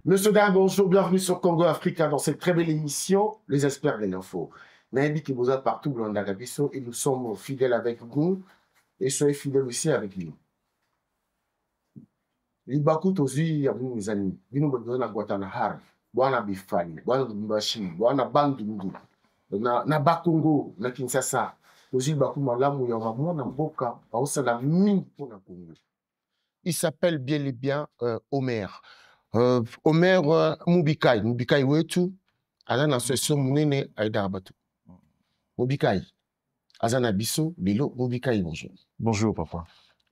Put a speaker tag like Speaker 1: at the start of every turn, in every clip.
Speaker 1: Monsieur Dan, bonjour, bienvenue sur Congo Africa dans cette très belle émission, les experts de l'info. Naïbi qui vous a partout dans l'Arabiso et nous sommes fidèles avec vous et soyez fidèles aussi avec nous. Libaku tozi ya mes amis, bino bodona Guatanahara, bwana Bifani, bwana Lumbashi, bwana Bandundu, na Bakongo, na Kinshasa, tozi Baku malamu ya vraiment na mboka, baosa la mine pour la Congo. Il s'appelle bien et bien Omer. Omer Mubikai, Mubikai wetu, azana association munene aidarabatu. Mubikai, azana biso, lilo, Mubikai bonjour.
Speaker 2: Bonjour papa.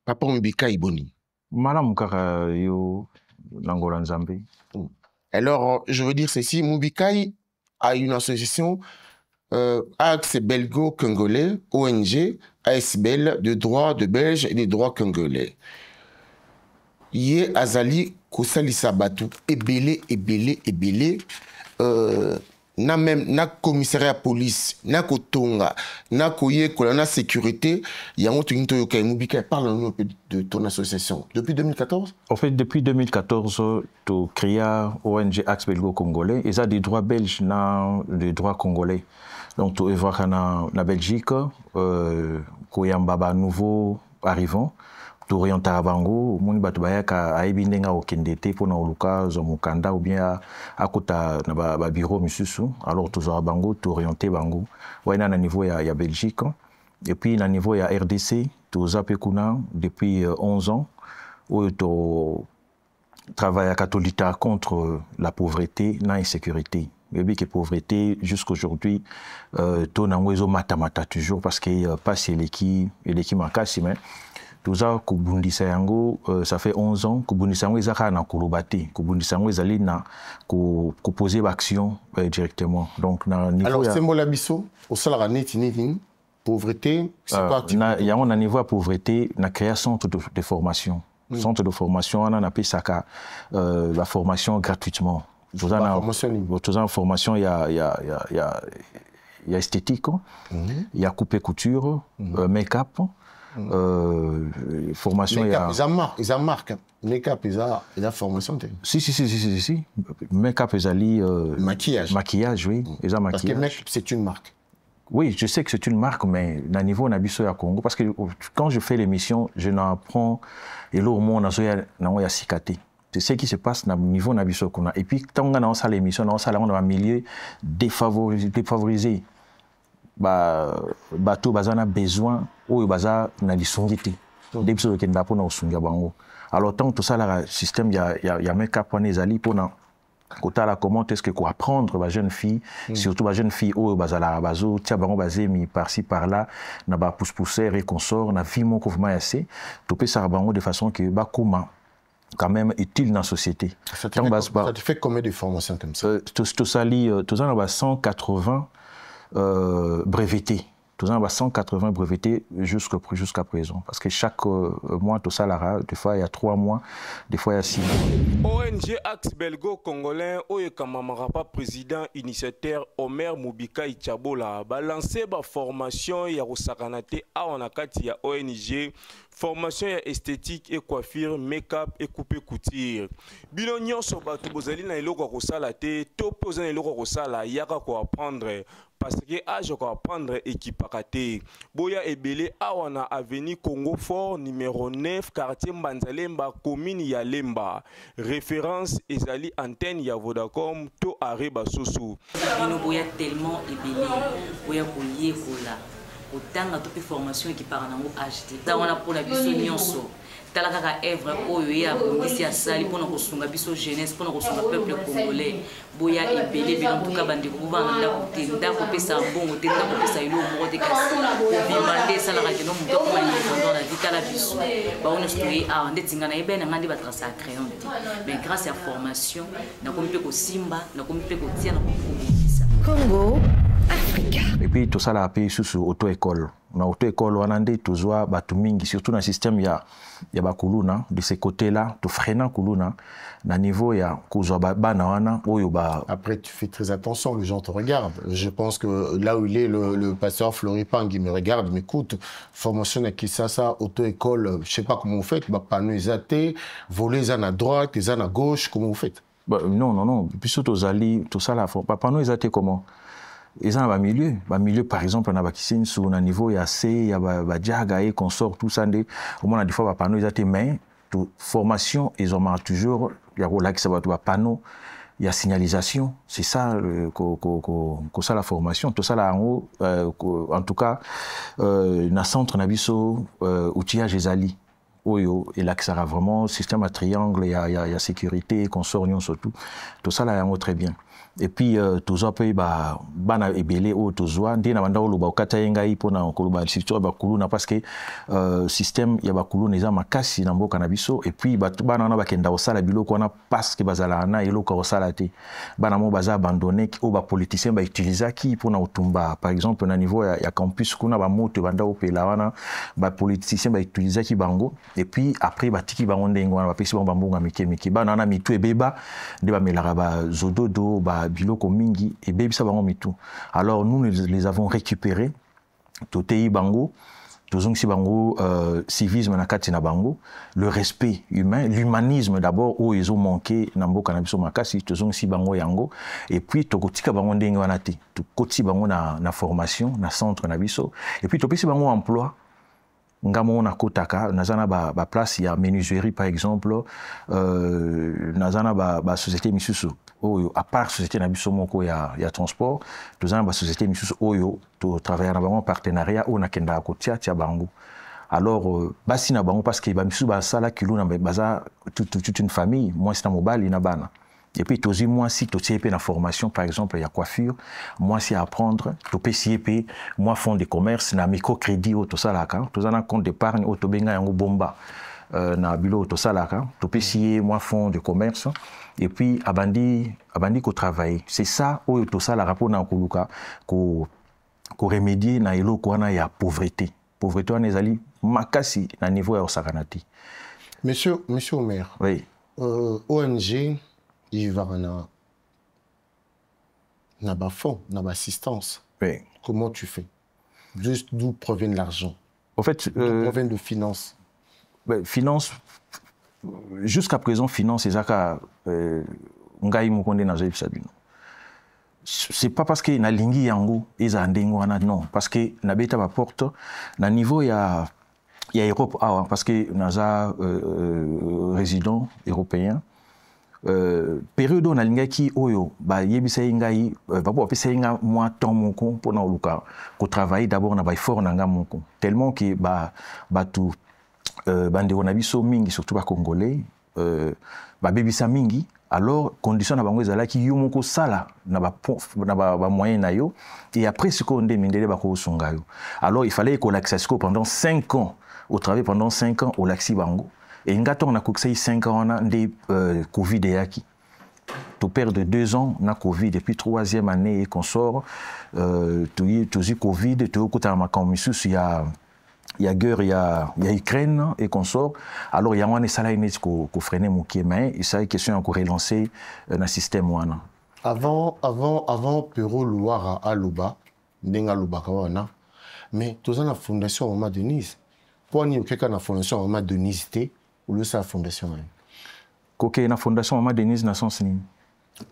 Speaker 1: Papa Mubikai boni.
Speaker 2: Madame Kaka yo Nangola Nzambe.
Speaker 1: Alors, je veux dire ceci, Mubikai a une association Axe Belgo-Congolais, ONG, ASBL, de droits de Belges et des droits congolais. Yé Azali Kosalisa Batou, ebele, na même na commissariat police, na kotonga, na koye kolana sécurité, yango tunito yokai Mubikai, parle-nous un peu de ton association. Depuis 2014?
Speaker 2: En fait, depuis 2014, tu créé ONG Axe Belgo Congolais, et ça des droits belges, na des droits congolais. Donc tu évoques na Belgique, koyambaba nouveau arrivant. T'orienter à Bango, mon batubaya ka aibindenga okendete pour na oluka zomukanda ou bien à côté na bureau misusu. Alors toujours à Bango, t'orienter Bango. Ouais na niveau ya Belgique et puis na niveau ya RDC, tu zapekuna depuis 11 ans où tu travailles à Catholita contre la pauvreté, na insécurité. Et bien que pauvreté jusqu'aujourd'hui, tu na wezo matamata toujours parce que passe l'équipe makasi mais tout ça, Kubundisa yango, ça fait 11 ans. Kubundisa yango, ils na kolobate. Kubundisa yango, ils allaient na poser l'action directement. Donc, na niveau.
Speaker 1: Alors, c'est moi l'abisso, au salaire net, pauvreté, c'est quoi?
Speaker 2: Il y a un niveau de pauvreté, na créé un centre de formation. Centre de formation, on a appelé ça la formation gratuitement. Tout ça, formation, il y a esthétique, il y a coupe et couture, make-up. Formation
Speaker 1: make-up, ils ont marque. Make-up, ils ont formation.
Speaker 2: Si. Make-up, ils ont maquillage, oui. Ils ont maquillage.
Speaker 1: Parce que make-up, c'est une marque.
Speaker 2: Oui, je sais que c'est une marque, mais au niveau de Congo, parce que quand je fais l'émission, je n'apprends et là au moins on a cicaté. C'est ce qui se passe au niveau de Congo. Et puis quand on a l'émission, on a un milieu défavorisé. Bato bazana besoin ou baza na lisungité depuis que kenda pona osunga bango. Alors tant tout ça là système il y a make-up on ezali pona kotala comment est-ce que quoi apprendre ba jeune fille surtout ba jeune fille ou bazala bazo tia bango bazemi par-ci par-là na ba pousse-pousser et consort na vie mon couvement assez topé ça bango de façon que ba comment quand même utile dans la société.
Speaker 1: Ça te fait combien de formations comme ça?
Speaker 2: Tout ça li tout ça na 180 brevetés. Tout ça, 180 brevetés jusqu'à présent. Parce que chaque mois, tout ça, des fois, il y a 3 mois, des fois, il y a 6 mois.
Speaker 3: ONG Axe Belgo Congolais, Oyekamamara, président initiateur Omer Mubikai Tchabola, a lancé la formation, il y a Rosakanate, il y a ONG. Formation esthétique et coiffure, make-up et coupe couture. Bino nyonso batu bozali na eloko kosala te, to poza na eloko kosala yaka ko apprendre parce que age ko apprendre équipaka te. Boya ebele awana avenue Congo Fort numéro 9 quartier Mbanzalemba commune ya Lemba. Référence ezali antenne ya Vodacom to areba soso.
Speaker 4: Bino boya tellement ebele boya koye kola. Autant de formation qui parle en acheté. Dans on a pour la biso nyonso. Talaka œuvre oyo ya bondisi ya sali pour na kosunga biso jeunesse pour na kosunga peuple congolais. Boya ebele bien en tout cas bande ko vanda ko nda ko pesa bongo te nda ko pesa ilo mo de kasi. Bimande sala ka kino muto ko ni dans la vie la biso. Ba on story a ndetinga na ebe na ngandi ba tracer crayon te. Mais grâce à formation na ko mpe ko simba na ko mpe ko tia na ko
Speaker 5: Congo Africa.
Speaker 2: Et puis tout ça là appelé sous auto-école. Na auto-école on a des toujours batumingi surtout dans le système ya bakuluna de ce côté-là to freiner kuluna na niveau ya kuzwa bana wana oyo ba.
Speaker 1: Après tu fais très attention, les gens te regardent. Je pense que là où il est le pasteur Floripang il me regarde, m'écoute, formation à Kisasa, auto-école, je sais pas comment vous faites, bah pas nous athées, voler à droite, les à gauche, comment vous faites?
Speaker 2: Bah, non. Puis surtout, tout ça là, papa, nous, ils étaient comment? Ils ont un milieu, par exemple, on a bakissin sur un niveau, il y a C, il y a Diaga et consort, tout ça, au moins, des fois, papa, nous, ils étaient mais, formation, ils ont toujours, il y a là qui ça va tout panneau, il y a signalisation, c'est ça, ça la formation, tout ça là, en tout cas, dans le centre, on a vu outillage et zali. Et là, ça sera vraiment système à triangle, il y a sécurité, consort, surtout. Tout ça là, très bien. Et puis, tout ça, bana ebele ou tout ça, dès na manda ou luba ukata yenga ipo na kuluba structure ba kuluna parce que système ya ba kuluna eza makasi na mboka na biso et puis bana na bakenda osala biloko wana parce que bazala na eloko osala te bana mo baza abandonné ou ba politicien ba utiliser ki pour na utumba par exemple na niveau ya campus kuna ba moto banda opela wana ba politicien ba utiliser ki bango et puis après ba tiki bango ndengo wana ba pesi bango mbonga mike bana na mitu ebeba de ba melara ba zododo ba biloko mingi et bebisa bango mitu. Alors nous les avons récupérés totei bango tozongisi bango civisme na kati na bango, le respect humain, l'humanisme d'abord où ils ont manqué na mboka na biso makasi tozongisi bango yango et puis tokotika bango ndenge wana te tokoti bango na formation na centre na biso et puis topesi bango emploi ngamo na kotaka nazana ba place ya menuiserie par exemple nazana ba société misusu oyo à part société na biso moko ya transport tozana ba société misusu oyo to travailler na bango partenariat ou na kenda kotia tia bango alors basi na bango parce que ba misusu ba sala kilo na baza toute une famille moi c'est na mobile na bana. Et puis, moi, si tu es dans formation, par exemple, il y a coiffure, moi, si à apprendre, tu peux essayer, moi, fonds de commerce, na microcrédit, tout ça, là, tu as un compte d'épargne, tu as un bomba, na bilo, tout ça, là, tu peux essayer, moi, fonds de commerce, et puis, abandi, qu'on travaille. C'est ça, tout ça, la rapport, qu'on remédier, na elo, qu'on a, il y a pauvreté. Pauvreté, on est allé, makasi, na niveau, au saranati.
Speaker 1: Monsieur Omer,
Speaker 2: oui.
Speaker 1: ONG, il va na ba fonds, na ba assistance.
Speaker 2: Oui.
Speaker 1: Comment tu fais? D'où provient l'argent?
Speaker 2: En fait,
Speaker 1: d'où provient de finances?
Speaker 2: Finance, jusqu'à présent, finance, c'est pas parce que na lingi yango eza ndengo wana non, parce que na beta ba porte na niveau ya Europe parce que naza résident européen. Période on a l'ingaki oyo ba yebisa ngai ba bo pesa nga moi temps moko pona oluka ko travailler d'abord na ba effort na nga moko tellement que ba tout bande on a biso mingi surtout ba congolais ba bebisa mingi alors condition na bango ezala ki yo moko sala na ba moyen na yo et après ce qu'on demandait ba ko sunga yo alors il fallait qu'on l'accesse pendant 5 ans au travail pendant 5 ans au laxi bango. Et on a coupé 5 ans, on a des Covid et acquis. Tu perds 2 ans, on a Covid, depuis 3e année et qu'on sort, tu as Covid, tu as il y a guerre, il y a Ukraine et qu'on sort. Alors il y a un salaire qui a freiné mon pied, mais il s'agit question de relancer le système.
Speaker 1: Avant Pero Louara à Luba, Nenga Luba Kawana, mais tu as la fondation Maman Denise. Pour nous, quelqu'un la fondation Maman Denise, ou le sa fondation?
Speaker 2: Koke na fondation Maman Denise na sens ni.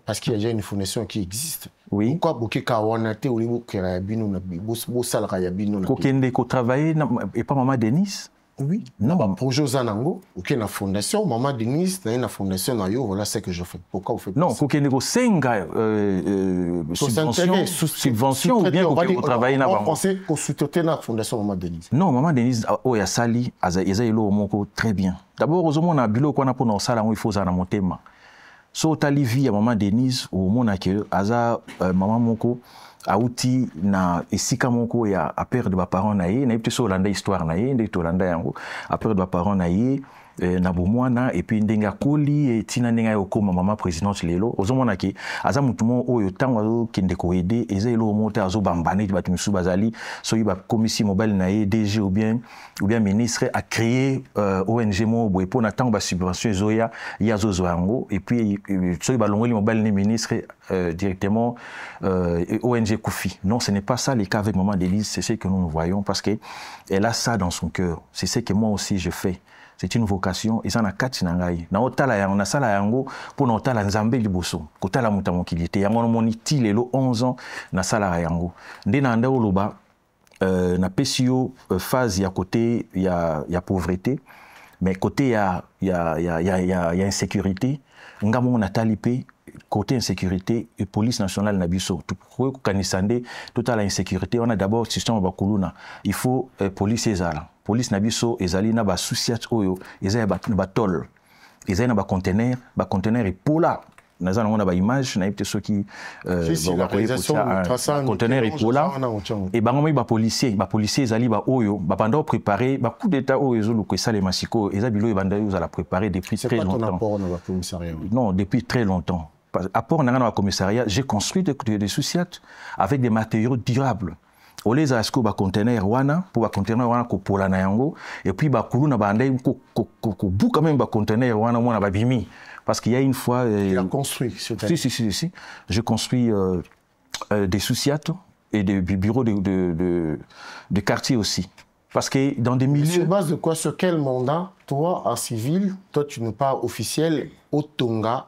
Speaker 1: Parce qu'il y a déjà une fondation qui existe.
Speaker 2: Oui.
Speaker 1: Pourquoi boke kawanate ou libo kerabino na bo sala kayabino na.
Speaker 2: Koke ndeko travailler et pas Maman Denise?
Speaker 1: Oui. Non, bah projet Zanango, OK na fondation Maman Denise na fondation na yo, voilà ce que je fais. Pourquoi vous faites?
Speaker 2: Non, koke ndeko senga subvention ou bien koke travailler na bango.
Speaker 1: On pensait qu'on soutenait la fondation Maman Denise.
Speaker 2: Non, Maman Denise oya sali eza elo moko très bien. D'abord aux na bilo ko na pona sala il faut za na motema. So tali vie ya Maman Denise au mona ke aza maman moko auti na esika moko ya a perdre ba parents na ye na yebite so landa histoire na ye ndé to landa yango a perdre ba parents na ye na bomwana et puis ndenga koli et tina ndenga yo koma maman présidente lelo ozomona ke aza mutumo oyo tango azo kende ko aider ezelo monte azo bambane ba timisu bazali so yiba commission mobile na ye DG ou bien ministre a créé ONG mo boy pona tango ba subvention zoya ya zo yango et puis so yiba longoli mobile ni ministre directement ONG Koufi. Non, ce n'est pas ça le cas avec Maman Denise, c'est ce que nous voyons parce que elle a ça dans son cœur. C'est ce que moi aussi je fais. c'est une vocation et ça na kati na ngai na otala yango na sala yango pour na otala nzambe liboso kotala muta mokili te yango moni ti lelo 11 ans na sala yango nde na nda oloba na pesio phase ya côté ya pauvreté mais côté ya insécurité ngamo na talipe côté insécurité et police nationale na biso pour kanisande total insécurité on a d'abord système bakuluna il faut police ezala police na biso ezali na ba souciat oyo ezali ba tol ezali na ba conteneur epola naza na ba image na yete soki
Speaker 1: la
Speaker 2: conteneur epola et bango ba policier ezali ba oyo ba panda préparer ba coup d'état oyo ezoluko esale masiko ezabilo ebanda yo za préparer depuis très longtemps. Non, depuis très longtemps. Apport dans le commissariat, j'ai construit des souciats avec des matériaux durables. Au lieu de conteneur wana pour conteneur wana ko pola na yango et puis ba kuluna ba ndai ko quand même ba conteneur wana mona ba bimi parce qu'il y a une fois
Speaker 1: il a construit
Speaker 2: si j'ai construit des souciats et des bureaux de quartier aussi. Parce que dans des milieux...
Speaker 1: Sur base de quoi, sur quel mandat, toi, en civil, toi, tu n'es pas officiel, au Tonga,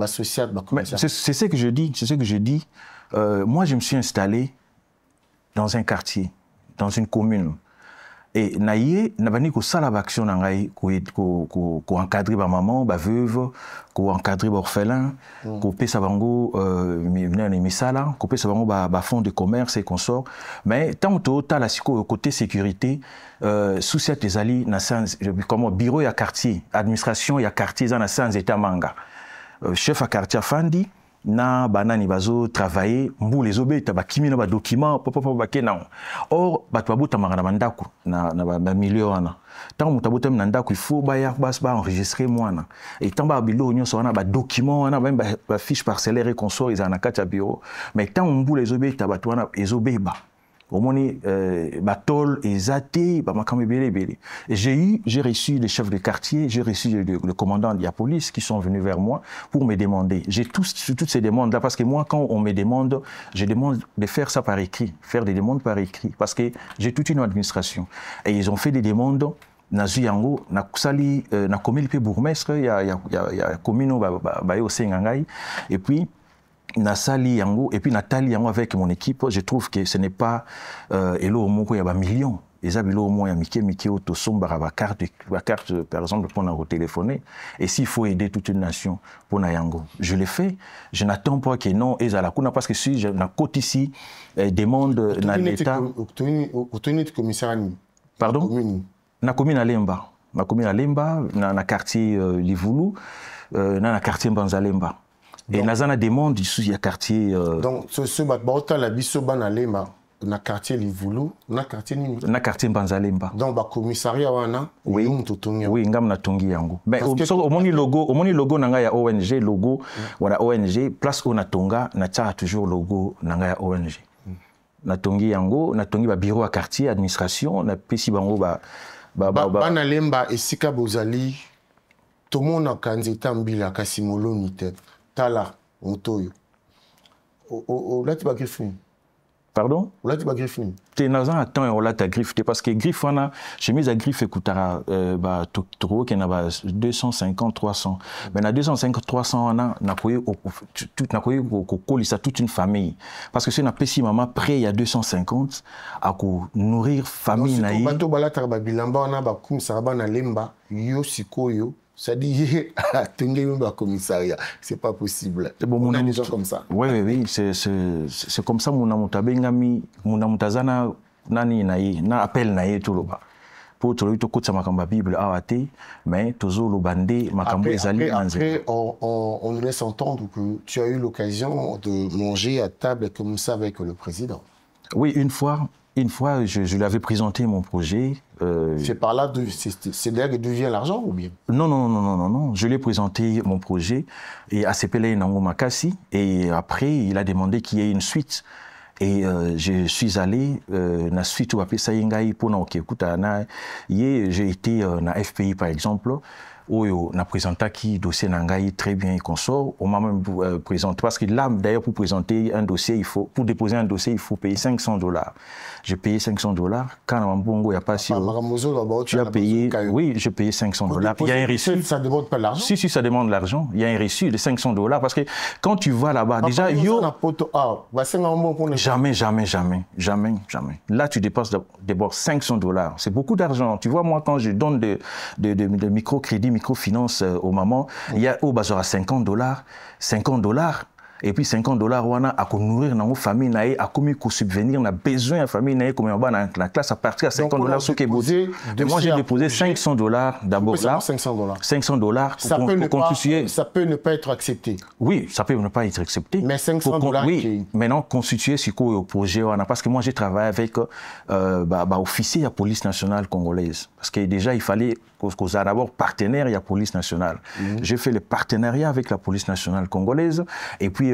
Speaker 1: social,
Speaker 2: c'est ce que je dis, moi, je me suis installé dans un quartier, dans une commune. Et naïe, n'avani ko sala action nangai ko encadrer ba maman, ba veuve, ko encadrer ba orphelin, ko pesa bango misala, ko pesa bango ba fonds de commerce et consorts. Mais tant que ta la siko côté sécurité, sous cette ezali na sans comme bureau ya quartier, administration ya quartier za na sans état manga. Chef à quartier Fandi na banani bazo travailler mbu les obeta ba kimina ba document papa ba kenang or ba twabuta mangana mandako na ba milieu wana tant mutabuta na ndako il faut ba enregistrer mwana et tant ba bilo nyonso wana ba document wana ba fiche parcellaire et consort izana kata bureau mais tant mbu les obeta ba twana ezobeba au moins batol et zate ba makame belé. J'ai reçu les chefs de quartier, j'ai reçu le commandant de la police qui sont venus vers moi pour me demander. J'ai toutes ces demandes là parce que moi quand on me demande, je demande de faire ça par écrit, faire des demandes par écrit parce que j'ai toute une administration et ils ont fait des demandes na zuyango na kusali na commune pe bourgmestre ya commune ba yo sengangai et puis Nasali yango et puis Nathalie yango avec mon équipe, je trouve que ce n'est pas elo moko ya ba millions. Les abilo au moins mike auto somba ba carte par exemple pour nous téléphoner et s'il faut aider toute une nation pour na yango, je le fais. Je n'attends pas que non ezala kuna parce que si je na côté ici demande na l'état
Speaker 1: au commissariat.
Speaker 2: Pardon? Na commune Alemba. Na commune Alemba na quartier Livulu na quartier Mbanzalemba. Et Nazana demande ici à quartier.
Speaker 1: Donc ce batbota la biso banalema na quartier Livulu na quartier ni
Speaker 2: na quartier Mbanzalemba.
Speaker 1: Donc ba commissariat wana
Speaker 2: oui ngam na tongi yango. Mais au moni logo nanga ya ONG logo wana ONG place on a tonga na tcha toujours logo nanga ya ONG. Na tongi yango na tongi ba bureau à quartier administration na pesi bango
Speaker 1: Banalemba esika bozali tout le monde a kanzeta mbila kasi moloni te. Tala, Otoyo. Là, tu vas griffer.
Speaker 2: Pardon?
Speaker 1: Là, tu vas griffer.
Speaker 2: Tu es dans un temps et on l'a ta griffe. Parce que griffe, on a, j'ai mis à griffe, écoutara, qui en a 250, 300. Mais dans 250, 300, on a toute une famille. Parce que c'est une pessi maman près il y a 250 à nourrir famille.
Speaker 1: Donc, si tu vas à Bilamba, on a bakum sarabana lemba, yo sikoyo. Ça dit, commissariat, c'est pas possible.
Speaker 2: Bon,
Speaker 1: on a des gens comme ça.
Speaker 2: Oui, c'est comme ça, mon amoutabengami, mon amoutazana, nani naïe, na appel naïe tout le bas. Pour tout le monde, ça m'a comme la Bible AAT, mais toujours le bandé, ma
Speaker 1: Après, on nous laisse entendre que tu as eu l'occasion de manger à table comme ça avec le président.
Speaker 2: Oui, une fois, je lui avais présenté mon projet.
Speaker 1: C'est par là, c'est là que devient l'argent ou bien?
Speaker 2: Non. Je lui ai présenté mon projet et à CPLA Nango Makassi. Et après, il a demandé qu'il y ait une suite. Et je suis allé, na suite où appelé Sayengai pour na Okekuta. J'ai été na FPI par exemple. Oyo n'a présenté qui dossier Nangaï très bien et qu'on sort. On m'a même présenté parce que là d'ailleurs pour présenter un dossier pour déposer un dossier il faut payer $500. J'ai payé $500. Quand on Bongo il y a pas si tu as payé, oui j'ai payé $500. Il y a un reçu.
Speaker 1: Ça demande pas l'argent.
Speaker 2: Si ça demande l'argent. Il y a un reçu de $500 parce que quand tu vas là-bas déjà jamais. Là tu dépenses d'abord $500. C'est beaucoup d'argent. Tu vois moi quand je donne de microcrédit, microfinance aux mamans, il y a au bazar à $50, et puis $50 wana à nourrir nos familles naé à commis qu'on subvenir on a besoin de famille naé comme on va dans la classe à partir à $50 ce qui est posé. Moi j'ai déposé $500 d'abord là. $500 pour constituer.
Speaker 1: Ça peut ne pas être accepté.
Speaker 2: Oui, ça peut ne pas être accepté.
Speaker 1: Mais $500
Speaker 2: oui, maintenant constituer ce qu'on projet parce que moi j'ai travaillé avec officier de la police nationale congolaise parce que déjà il fallait qu'on soit d'abord partenaire de la police nationale. J'ai fait le partenariat avec la police nationale congolaise et puis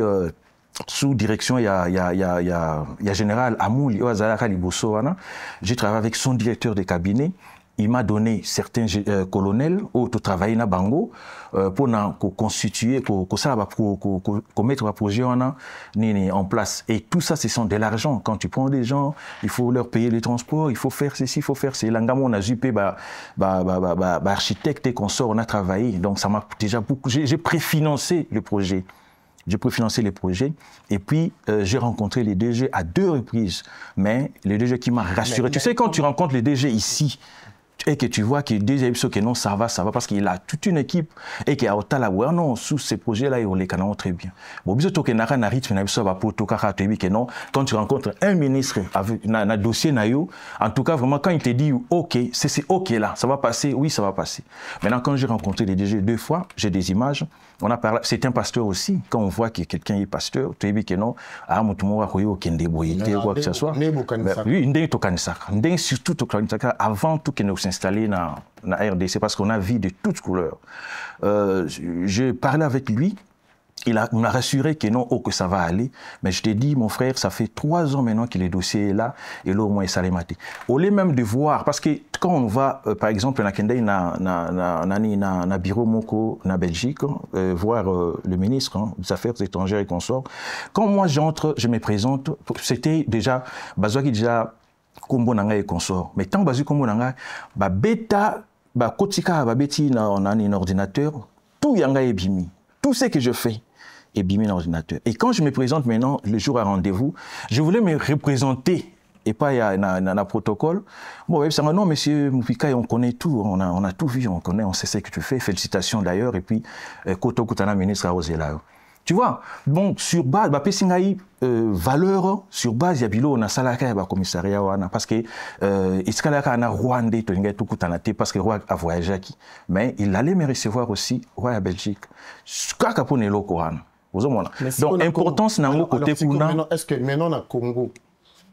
Speaker 2: sous direction il y a général Amouli Oazalaka Liboso j'ai travaillé avec son directeur de cabinet. Il m'a donné certains colonels au travail na bango pour constituer pour mettre un projet en place et tout ça ce sont de l'argent. Quand tu prends des gens il faut leur payer les transports, il faut faire ceci, il faut faire cela. Langamo on a jupé architecte et consort on a travaillé donc ça m'a déjà beaucoup j'ai préfinancé le projet. J'ai préfinancé les projets et puis j'ai rencontré les DG à 2 reprises mais le DG qui m'a rassuré. Tu sais quand tu rencontres les DG ici et que tu vois que déjà que non ça va parce qu'il a toute une équipe et qu'il a autant la non sous ces projets là il les canons très bien. Bon biso to que na rythme na biso ba pour to kaka to que non quand tu rencontres un ministre avec na dossier na yo en tout cas vraiment quand il te dit OK c'est OK là ça va passer oui ça va passer. Maintenant quand j'ai rencontré les DG 2 fois j'ai des images on a parlé c'est un pasteur aussi quand on voit que quelqu'un est pasteur tu dis que non mutumo ko kende boyité quoi que ce soit oui ndé to kanisaka ndé surtout to kanisaka avant tout que nous installé dans la RDC parce qu'on a vu de toutes couleurs. J'ai parlé avec lui, il m'a rassuré que non, que ça va aller. Mais je t'ai dit, mon frère, ça fait 3 ans maintenant que le dossier est là et là au moins ça l'est maté. Au lieu même de voir, parce que quand on va, par exemple, na bureau Moko, na Belgique, voir le ministre des Affaires étrangères et consorts, quand moi j'entre, je me présente, c'était déjà, Bazouaki déjà, kombo nanga et consort mais tant bazu kombo nanga ba beta ba kotika ba beti na un ordinateur tout yanga et bimi tout ce que je fais est bimi dans l'ordinateur et quand je me présente maintenant le jour à rendez-vous je voulais me représenter et pas il y a un protocole bon ça non monsieur Mupika on connaît tout on a tout vu on connaît on sait ce que tu fais félicitations d'ailleurs et puis Koto Kutana ministre a osé là. Tu vois, bon, sur base, valeur, sur base, il y a bilo, on a salaka, commissariat, parce que, Iskalaka, on a Rwandais, parce que le roi a voyagé qui. Mais il allait me recevoir aussi, roi à Belgique. Kakapone lo Koran. Donc, importance, n'a pas côté pour nous.
Speaker 1: Est-ce que maintenant, au Congo,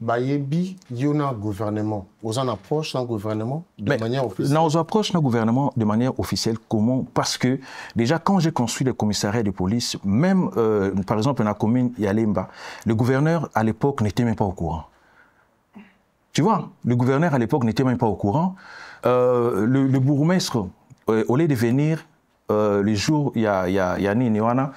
Speaker 1: Bayebi, il y a un gouvernement. Vous en approche d'un gouvernement de manière officielle?
Speaker 2: Non, on approche d'un gouvernement de manière officielle. Comment? Parce que déjà, quand j'ai construit le commissariat de police, même par exemple, dans la commune Yalemba, le gouverneur à l'époque n'était même pas au courant. Tu vois, le gouverneur à l'époque n'était même pas au courant. Le bourgmestre, au lieu de venir le jour, il y a Niwana,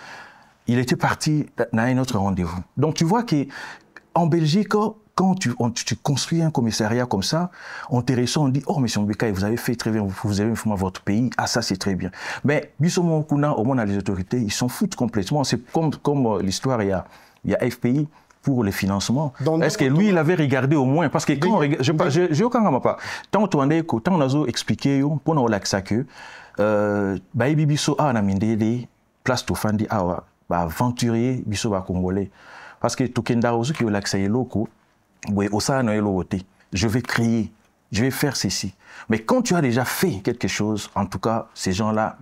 Speaker 2: il était parti dans un autre rendez-vous. Donc tu vois qu'en Belgique, quand tu construis un commissariat comme ça, on te reçoit, on dit « Oh, monsieur Mbeka, vous avez fait très bien, vous avez informé votre pays, ah ça c'est très bien. » Mais, Bissomo Kuna, au moins les autorités, ils s'en foutent complètement. C'est comme l'histoire, il y a FPI pour les financements. Est-ce que lui, il avait regardé au moins? Parce que quand on regarde, je ne pas. Tant on a expliqué, pour nous relaxer que, Baïbi Bisso a une place de fandi aventurier Bisso Congolais. Parce que Tokenda Ozu qui est l'accès locaux, je vais créer, je vais faire ceci. Mais quand tu as déjà fait quelque chose, en tout cas, ces gens-là,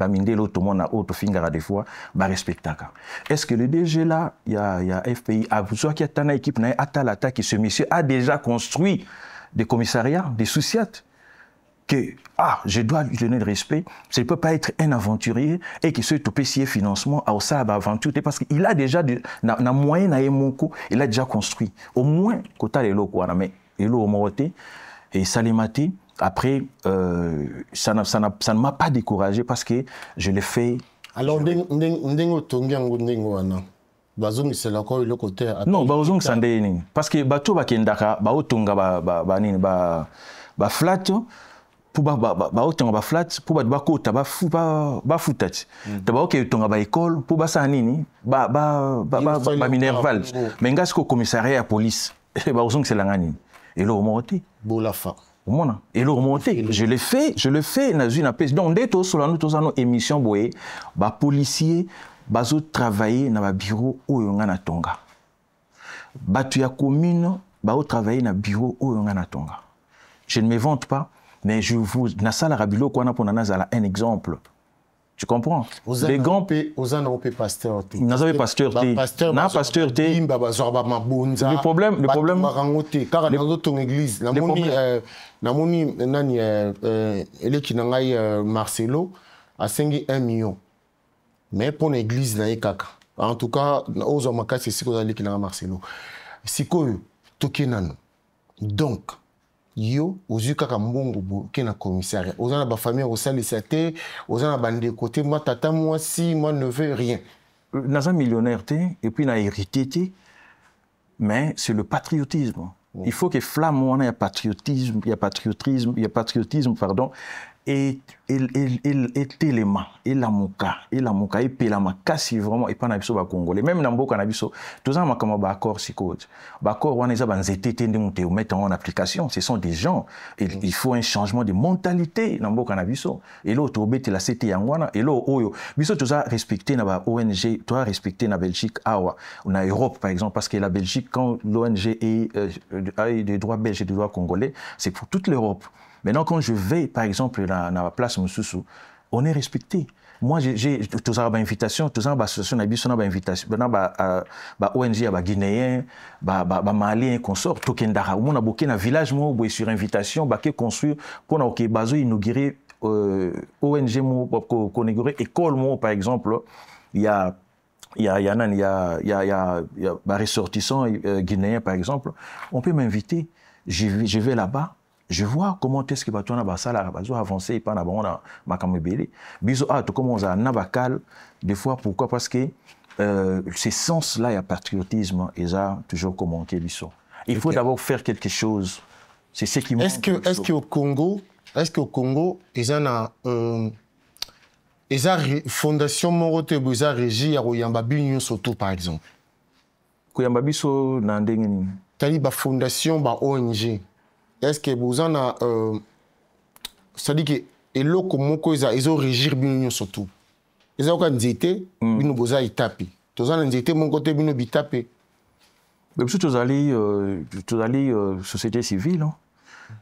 Speaker 2: est-ce que le DG là, il y a FPI, ce monsieur a déjà construit des commissariats, des souciates, que je dois lui donner le respect, ça ne peut pas être un aventurier et que ce topé financement à ça aventure parce qu'il a déjà na moyen il a déjà construit au moins quota les locaux mais les locaux et Salimati Après, ça ne m'a pas découragé parce que je l'ai fait.
Speaker 1: Alors,
Speaker 2: non, bazong sandeni parce que bato bakendaka baotonga ba flat pour ba otonga ba flat pour ba kota ba futati taba oke tonga ba école pour ba sanini ba minerval mais ngas ko commissariat ya police bazong selangani et le remonté
Speaker 1: bolafa
Speaker 2: Mona. Et le remonter, je le fais dans une apes. Donc, dès que sur nos émissions, boye, ba policier, bazo travailler dans le bureau où on a tonga. Batu ya commune, bazo travailler dans le bureau où on a tonga. Je ne me vante pas, mais je vous, na sala rabilo qu'on a pour un exemple. Tu comprends?
Speaker 1: Les grands pays, aux an européens pasteur.
Speaker 2: Nous avons pasteur. Na pasteur té. Le problème.
Speaker 1: Car dans notre église, na moni nani ele kinangai Marcelo a 1 million. Mais pour l'église na kaka. En tout cas, aux amaka c'est ce que vous allez kinanga Marcelo. Sikoyo tokenano. Donc yo ozu kaka mbongo ke na commissariat ozana ba famille au salisate ozana bande côté moi tata moi si moi ne veux rien
Speaker 2: naza millionnaire té et puis na hérité mais c'est le patriotisme. Il faut que flamme on a patriotisme pardon et téléma et la moka et pelama kasi vraiment et pas na biso ba congolais même na mboka na biso tozana makama ba accord sikode ba accord wana eza banzete tende monte ou mettre en application ce sont des gens et il faut un changement de mentalité na mboka na biso et là to bete la CT yangwana et là oyo biso toza respecter na ba ONG toi respecter na Belgique awa na Europe par exemple parce que la Belgique quand l'ONG a des droits belges et des droits congolais c'est pour toute l'Europe. Maintenant, quand je vais, par exemple, dans la place Moussoussou, on est respecté. Moi, j'ai tous les invitations, tous les associations, des invitations, ONG, Guinéens, Maliens, consorts, Tokendara. On a beaucoup de villages sur invitation, qui construire pour inaugurer ONG, qu'on inaugure école, par exemple. Il y a ressortissants guinéens, par exemple. On peut m'inviter. Je vais là-bas. Je vois comment est-ce que tu as avancé et pas na kamebele. Biso to commence à nabakal des fois pourquoi parce que ces sens-là il y a patriotisme et ça toujours commenté biso. Il faut d'abord faire quelque chose. C'est ce qui
Speaker 1: Est-ce qu'au Congo ils ont fondation Morote Buza régie à Oyamba Binyo Soto par exemple.
Speaker 2: Koyamba biso na ndenge ni.
Speaker 1: Taliba fondation ba ONG. Est-ce que vous en avez c'est-à-dire que elo komoko ils ont régir bien surtout ils ont quand nzete bino boza itapi tozana nzete mon côté bino bitape
Speaker 2: mais surtout tozali société civile hein?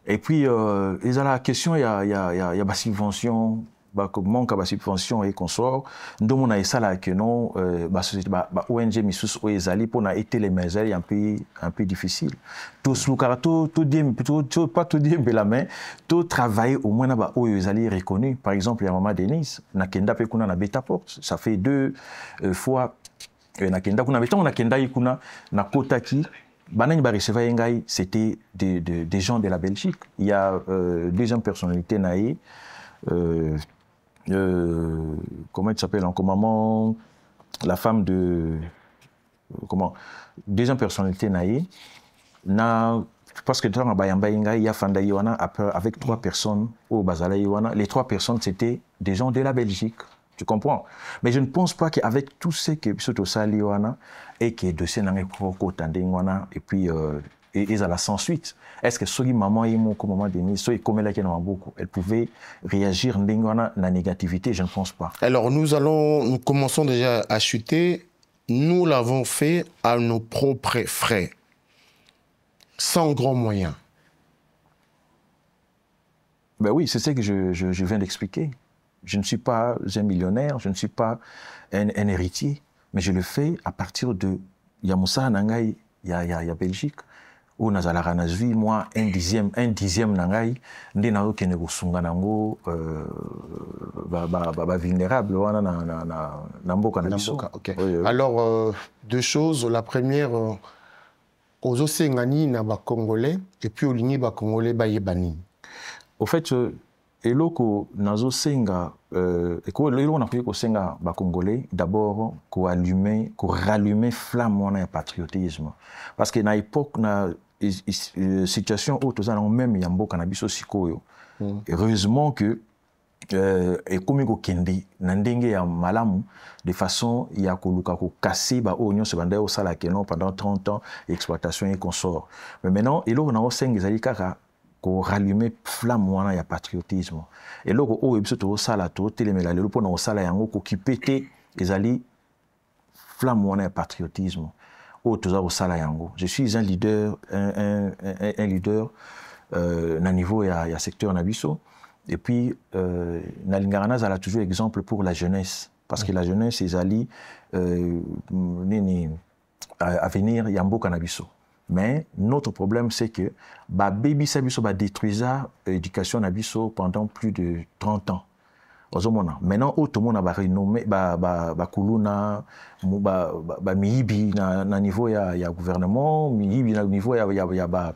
Speaker 2: Et puis ils ont la question il y a ba subvention manque de subvention et consort nous on a ça là que non société ONG misus ezali pour na été les mesures un peu difficile tous lucarato tout pas tout dire la main tout travailler au moins na ba ezali reconnu par exemple il y a maman Denise na kenda pe kuna na Betaport ça fait 2 fois na kenda kuna beton na kenda kuna na Kotaki banani ba recevoir ngai c'était des gens de la Belgique il y a deuxième personnalité naïe comment il s'appelle encore maman la femme de deuxième personnalité naïe na parce que dans bayamba inga il y a fanda yiwana avec 3 personnes au bazala yiwana les 3 personnes c'était des gens de la Belgique tu comprends mais je ne pense pas qu'avec tout ce que biso to sali wana et que dossier na ko tande wana et puis et à la sans suite. Est-ce que soki maman et mon maman Denis so comme elle a beaucoup elle pouvait réagir ndengwana na négativité je ne pense pas.
Speaker 1: Alors nous commençons déjà à chuter. Nous l'avons fait à nos propres frais sans grands moyens.
Speaker 2: Ben oui, c'est ce que je viens d'expliquer. Je ne suis pas un millionnaire, je ne suis pas un héritier, mais je le fais à partir de Yamoussa Nangai, il y a Belgique. Où nous avons vu moi un dixième nangai ndé na okene kosunga nango vulnérable wana na mboka na biso.
Speaker 1: OK. Alors 2 choses, la première aux osengani na ba congolais et puis olingi ba congolais ba yebani.
Speaker 2: au fait, eloko nazo senga, eloko na ko senga ba Congolais d'abord ko rallumer flamme wana ya patriotisme, parce que na époque na situation où tous en même ya mboka na biso sikoyo. Heureusement que ekomi ko kende na ndenge ya malamu de façon ya koluka ko casser ba onyo se banda au sala kenon pendant 30 ans exploitation et consort. Mais maintenant eloko na senga ezali kaka ko rallumer flamme wana ya patriotisme. Et loko o ebiso to sala to telemela lelo pona o sala yango ko kipete ezali flamme wana ya patriotisme. O toza o sala yango. Je suis un leader un leader na niveau ya secteur na biso. Et puis na lingana zala toujours exemple pour la jeunesse, parce que la jeunesse ezali nini avenir ya mboka na biso. Mais notre problème, c'est que baby sabiso ba détruisa l'éducation nabiso pendant plus de 30 ans. Maintenant, tout le monde a renommé ba kuluna ba miibi na niveau ya gouvernement, miibi na niveau ya ba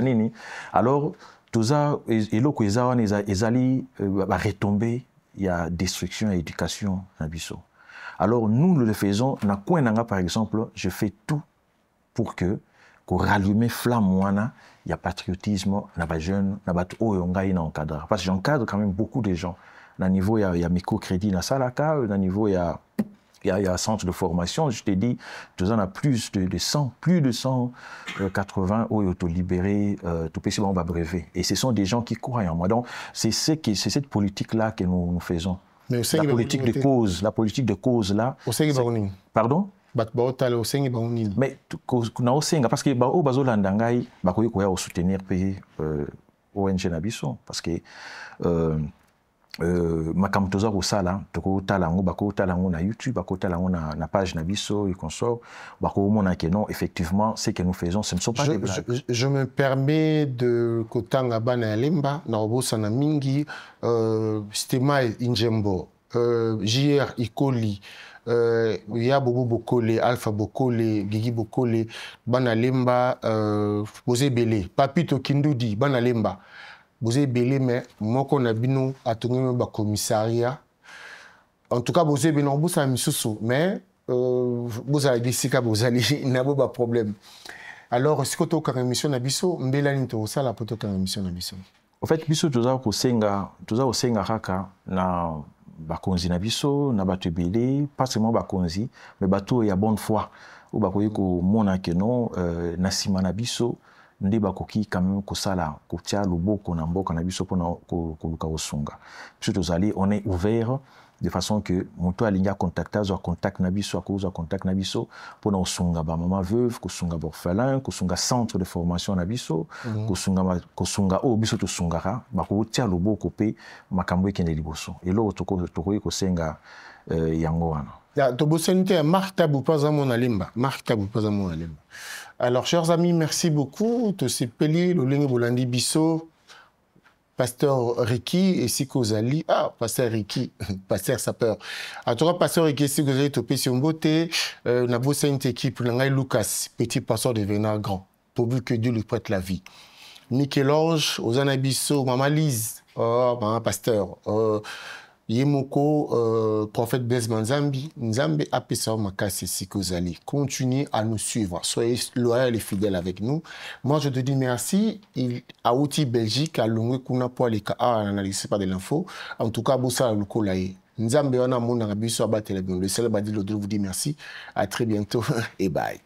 Speaker 2: nini. Alors tout ça eloko ezawana ezali ba retomber ya destruction et éducation nabiso. Alors nous le faisons na Kouenanga par exemple, je fais tout pour que rallumer flamme wana ya patriotisme na ba jeune na ba oyo ngai na encadre, parce que j'encadre quand même beaucoup de gens na niveau ya microcrédit na salaka, na niveau ya centre de formation. Je te dis tu en as plus de 180 oyo auto libéré tout petit on va brevet, et ce sont des gens qui croient en moi. Donc c'est cette politique là que nous faisons. Mais la politique de cause là. Pardon?
Speaker 1: Mais
Speaker 2: parce que au bazolanda ngai bakoyi koya au soutenir pays ONG nabiso, parce que makambo toza kosala tokotala yango bakotala yango na YouTube, bakotala yango na page nabiso et consort, bakomona que non, effectivement ce que nous faisons ce ne sont pas des blagues.
Speaker 1: Je me permets de kotanga bana ya lemba na obosa na mingi Stema Injembo, JR Ikoli, ya Bobo Bokole, Alpha Bokole, Gigi Bokole, bana lemba, Bozé Belé, Papito Kindudi, bana lemba, Bozé Belé, mais moko na bino atongi ba commissariat. En tout cas, Bozé Belé, bosa misusu, mais bosa disika bozali na ba problème. Alors, si koto ka émission na biso, mbela ni to sala poto ka émission na biso.
Speaker 2: En fait, biso toza ko senga raka na bakonzi na biso na bato ebele, pas seulement bakonzi mais bato ya bonne foi ou bakoyi ko mona ke non na sima na biso nde bakoki quand même kosala kotia loboko na mboka na biso pona koluka osunga. Biso tozali on est ouvert de façon que moto alinga contacter zo contact na biso akoza contact na biso pona osunga ba maman veuve, kosunga ba orphelin, kosunga centre de formation na biso, kosunga o biso to sungara bakotia loboko pe makambo ekende liboso. Elo tokoyi kosenga yango wana.
Speaker 1: Ya to bosenite Marc Tabou pas mon alimba. Marc Tabou pas mon alimba. Alors chers amis, merci beaucoup to sepeli lo lenge bolandi biso. Pasteur Ricky et Sikozali. Ah, Pasteur Ricky, Pasteur Sapeur. En tout cas, Pasteur Ricky et Sikozali, topé sur beauté. On a bossé une équipe, Lucas, petit pasteur devenant grand, pourvu que Dieu lui prête la vie. Michel-Ange, Ozana Bisso, Maman Lise, Maman Pasteur, Yemoko, prophète Blaise Manzambi, Nzambe Apessa Makasi Sikozali. Continuez à nous suivre. Soyez loyaux et fidèles avec nous. Moi, je te dis merci. À Outil Belgique, à Longwe Kuna Poaleka, n'analysez pas de l'info. En tout cas, Bossa Lukolaye. Nzambe Wana Mona Rabiso Abatelebon. Le seul Badil vous dit merci. À très bientôt et bye.